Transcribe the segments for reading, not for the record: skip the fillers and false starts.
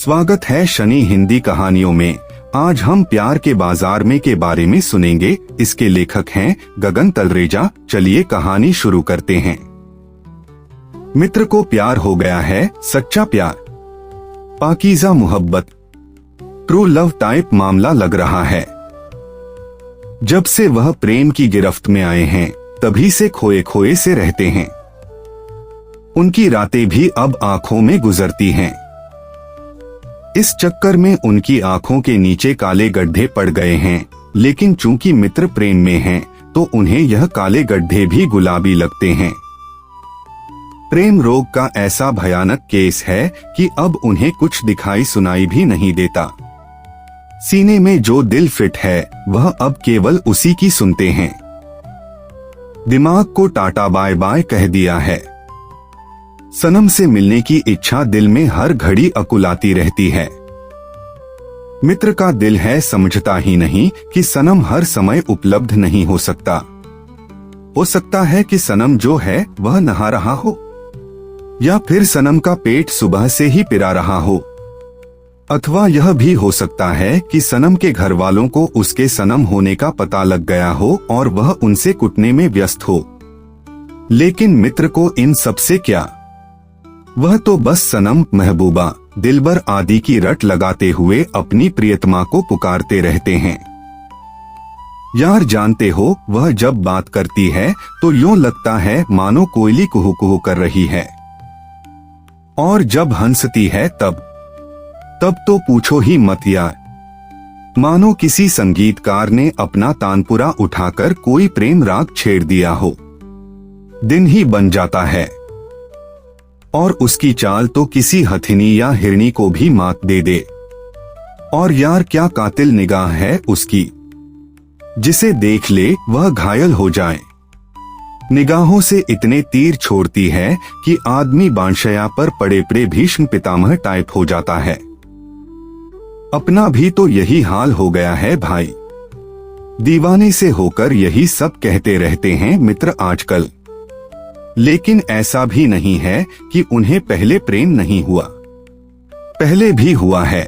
स्वागत है शनि हिंदी कहानियों में। आज हम प्यार के बाजार में के बारे में सुनेंगे। इसके लेखक हैं गगन तलरेजा। चलिए कहानी शुरू करते हैं। मित्र को प्यार हो गया है, सच्चा प्यार, पाकीज़ा मोहब्बत, ट्रू लव टाइप मामला लग रहा है। जब से वह प्रेम की गिरफ्त में आए हैं तभी से खोए खोए से रहते हैं। उनकी रातें भी अब आंखों में गुजरती हैं। इस चक्कर में उनकी आंखों के नीचे काले गड्ढे पड़ गए हैं, लेकिन चूंकि मित्र प्रेम में हैं, तो उन्हें यह काले गड्ढे भी गुलाबी लगते हैं। प्रेम रोग का ऐसा भयानक केस है कि अब उन्हें कुछ दिखाई सुनाई भी नहीं देता। सीने में जो दिल फिट है वह अब केवल उसी की सुनते हैं। दिमाग को टाटा बाय बाय कह दिया है। सनम से मिलने की इच्छा दिल में हर घड़ी अकुलाती रहती है। मित्र का दिल है समझता ही नहीं कि सनम हर समय उपलब्ध नहीं हो सकता। हो सकता है कि सनम जो है वह नहा रहा हो, या फिर सनम का पेट सुबह से ही पिरा रहा हो, अथवा यह भी हो सकता है कि सनम के घर वालों को उसके सनम होने का पता लग गया हो और वह उनसे कुटने में व्यस्त हो। लेकिन मित्र को इन सब से क्या, वह तो बस सनम, महबूबा, दिलबर आदि की रट लगाते हुए अपनी प्रियतमा को पुकारते रहते हैं। यार जानते हो, वह जब बात करती है तो यूं लगता है मानो कोयली कुहू कुहू कर रही है, और जब हंसती है तब तो पूछो ही मत यार, मानो किसी संगीतकार ने अपना तानपुरा उठाकर कोई प्रेम राग छेड़ दिया हो। दिन ही बन जाता है। और उसकी चाल तो किसी हथिनी या हिरनी को भी मात दे दे। और यार क्या कातिल निगाह है उसकी, जिसे देख ले वह घायल हो जाए। निगाहों से इतने तीर छोड़ती है कि आदमी बांशया पर पड़े पड़े भीष्म पितामह टाइप हो जाता है। अपना भी तो यही हाल हो गया है भाई। दीवाने से होकर यही सब कहते रहते हैं मित्र आजकल। लेकिन ऐसा भी नहीं है कि उन्हें पहले प्रेम नहीं हुआ। पहले भी हुआ है,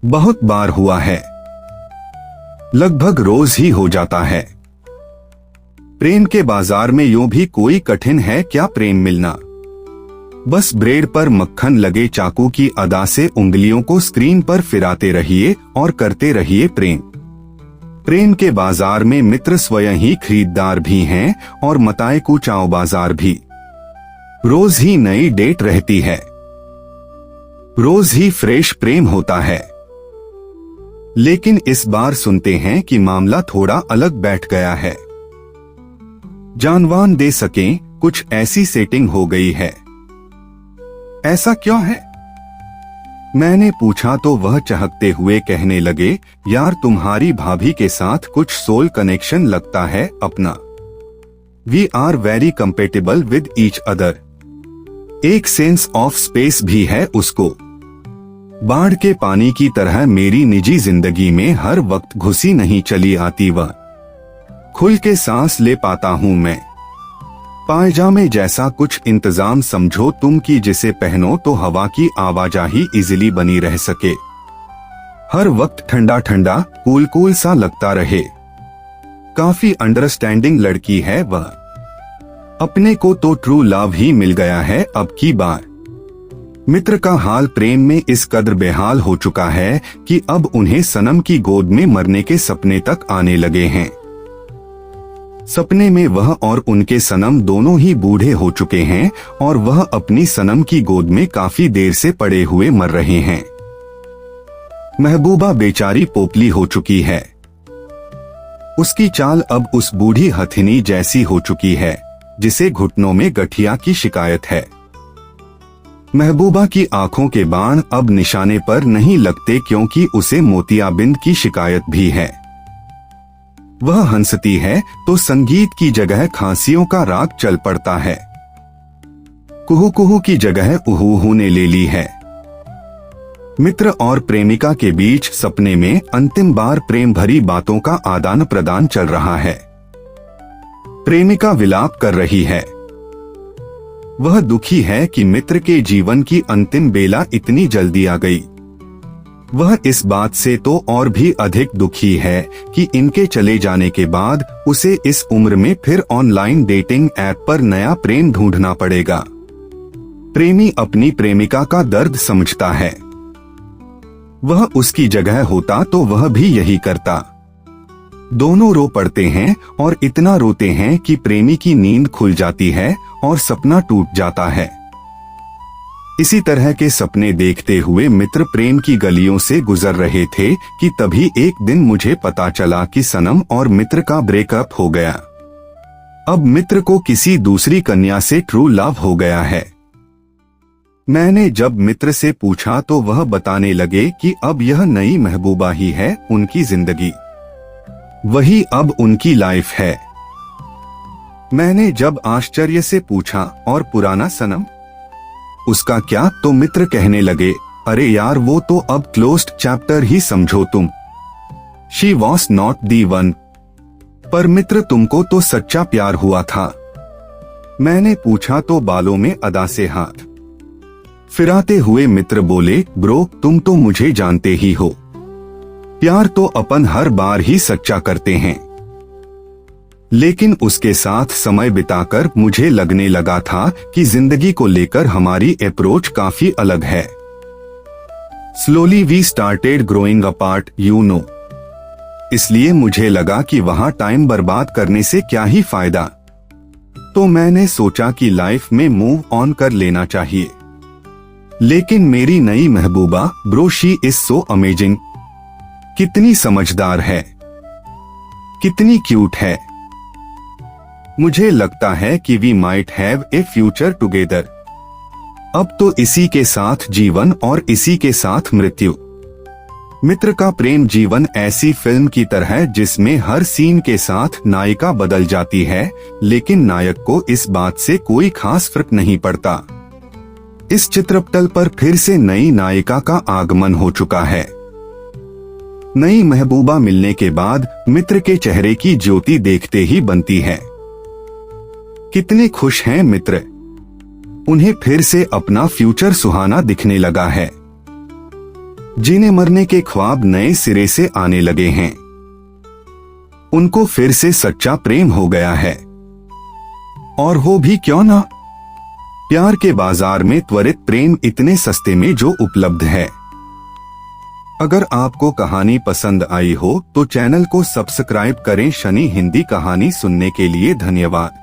बहुत बार हुआ है, लगभग रोज ही हो जाता है। प्रेम के बाजार में यूं भी कोई कठिन है क्या प्रेम मिलना। बस ब्रेड पर मक्खन लगे चाकू की अदा से उंगलियों को स्क्रीन पर फिराते रहिए और करते रहिए प्रेम। प्रेम के बाजार में मित्र स्वयं ही खरीदार भी हैं और मताए कुचाओ बाजार भी। रोज ही नई डेट रहती है, रोज ही फ्रेश प्रेम होता है। लेकिन इस बार सुनते हैं कि मामला थोड़ा अलग बैठ गया है। जानवान दे सकें कुछ ऐसी सेटिंग हो गई है। ऐसा क्यों है, मैंने पूछा तो वह चहकते हुए कहने लगे, यार तुम्हारी भाभी के साथ कुछ सोल कनेक्शन लगता है अपना। We are very compatible with each other. एक सेंस ऑफ स्पेस भी है उसको। बाढ़ के पानी की तरह मेरी निजी जिंदगी में हर वक्त घुसी नहीं चली आती वह। खुल के सांस ले पाता हूं मैं। पायजामे जैसा कुछ इंतजाम समझो तुम कि जिसे पहनो तो हवा की आवाजाही इजीली बनी रह सके। हर वक्त ठंडा ठंडा कूल कूल सा लगता रहे। काफी अंडरस्टैंडिंग लड़की है वह। अपने को तो ट्रू लव ही मिल गया है अब की बार। मित्र का हाल प्रेम में इस कदर बेहाल हो चुका है कि अब उन्हें सनम की गोद में मरने के सपने तक आने लगे हैं। सपने में वह और उनके सनम दोनों ही बूढ़े हो चुके हैं और वह अपनी सनम की गोद में काफी देर से पड़े हुए मर रहे हैं। महबूबा बेचारी पोपली हो चुकी है। उसकी चाल अब उस बूढ़ी हथिनी जैसी हो चुकी है जिसे घुटनों में गठिया की शिकायत है। महबूबा की आंखों के बाण अब निशाने पर नहीं लगते क्योंकि उसे मोतियाबिंद की शिकायत भी है। वह हंसती है तो संगीत की जगह खांसियों का राग चल पड़ता है। कुहू कुहू की जगह उहू ने ले ली है। मित्र और प्रेमिका के बीच सपने में अंतिम बार प्रेम भरी बातों का आदान प्रदान चल रहा है। प्रेमिका विलाप कर रही है, वह दुखी है कि मित्र के जीवन की अंतिम बेला इतनी जल्दी आ गई। वह इस बात से तो और भी अधिक दुखी है कि इनके चले जाने के बाद उसे इस उम्र में फिर ऑनलाइन डेटिंग ऐप पर नया प्रेम ढूंढना पड़ेगा। प्रेमी अपनी प्रेमिका का दर्द समझता है। वह उसकी जगह होता तो वह भी यही करता। दोनों रो पड़ते हैं और इतना रोते हैं कि प्रेमी की नींद खुल जाती है और सपना टूट जाता है। इसी तरह के सपने देखते हुए मित्र प्रेम की गलियों से गुजर रहे थे कि तभी एक दिन मुझे पता चला कि सनम और मित्र का ब्रेकअप हो गया। अब मित्र को किसी दूसरी कन्या से ट्रू लव हो गया है। मैंने जब मित्र से पूछा तो वह बताने लगे कि अब यह नई महबूबा ही है उनकी जिंदगी, वही अब उनकी लाइफ है। मैंने जब आश्चर्य से पूछा और पुराना सनम, उसका क्या, तो मित्र कहने लगे, अरे यार वो तो अब क्लोज्ड चैप्टर ही समझो तुम। She was not the one. पर मित्र तुमको तो सच्चा प्यार हुआ था। मैंने पूछा तो बालों में अदा से हाथ फिराते हुए मित्र बोले, ब्रो तुम तो मुझे जानते ही हो, प्यार तो अपन हर बार ही सच्चा करते हैं। लेकिन उसके साथ समय बिताकर मुझे लगने लगा था कि जिंदगी को लेकर हमारी अप्रोच काफी अलग है। Slowly we started growing apart, you know. इसलिए मुझे लगा कि वहां टाइम बर्बाद करने से क्या ही फायदा। तो मैंने सोचा कि लाइफ में मूव ऑन कर लेना चाहिए। लेकिन मेरी नई महबूबा, bro she is so amazing. कितनी समझदार है, कितनी क्यूट है। मुझे लगता है कि we might have a future together. अब तो इसी के साथ जीवन और इसी के साथ मृत्यु। मित्र का प्रेम जीवन ऐसी फिल्म की तरह है जिसमें हर सीन के साथ नायिका बदल जाती है, लेकिन नायक को इस बात से कोई खास फर्क नहीं पड़ता। इस चित्रपटल पर फिर से नई नायिका का आगमन हो चुका है। नई महबूबा मिलने के बाद मित्र के चेहरे की ज्योति देखते ही बनती है। कितने खुश हैं मित्र, उन्हें फिर से अपना फ्यूचर सुहाना दिखने लगा है। जीने मरने के ख्वाब नए सिरे से आने लगे हैं। उनको फिर से सच्चा प्रेम हो गया है। और हो भी क्यों ना, प्यार के बाजार में त्वरित प्रेम इतने सस्ते में जो उपलब्ध है। अगर आपको कहानी पसंद आई हो तो चैनल को सब्सक्राइब करें। शनि हिंदी कहानी सुनने के लिए धन्यवाद।